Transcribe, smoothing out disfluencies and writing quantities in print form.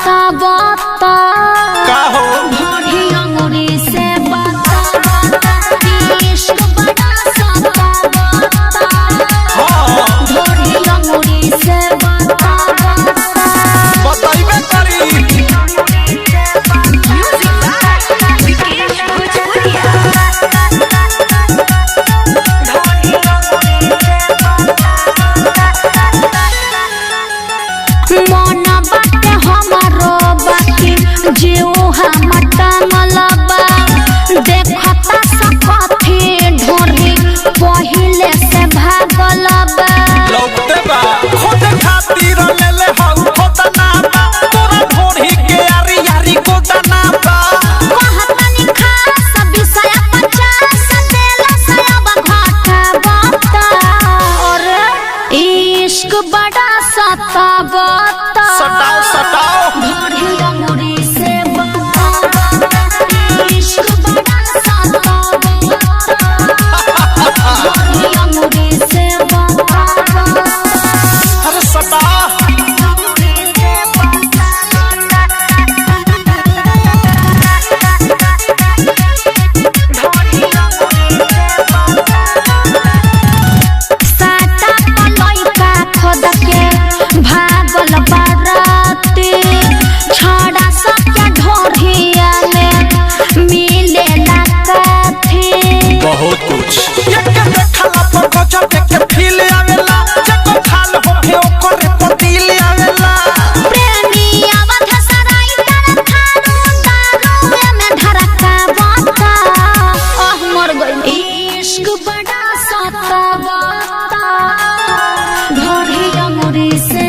बता बता का हो भोरी अंगूरी से बता इश्क बड़ा सता बता भोरी अंगूरी से बता बताइबे करी मन बाटे हमारो बाकी जीव हमर टांगलबा देखता सकथी ढोरी पहिले से भागलबा लौटते बा खोद खातिर लेले हौ खोदना बा तोरा ढोरी के यारी यारी गोदना बा कहतनी खास विषय 50 देला सब घाटा बता और इश्क बड़ा सता बता सटाओ सटाओ भोरी अंगूरी से बता इश्क बड़ा सता बता भोरी अंगूरी से बता अरे सटा साटा लइका खोद के भागल बाराती छड़ा सके ढोरिया में मिले ना काथी बहुत कुछ एक देखला पर गजब के फील आवेला जको खाल होखे ओकर पर दिल आवेला प्रेमी आवत सराई तर थारू दारू में धड़का बता मर गई इश्क बड़ा सता बता भोरी अंगूरी से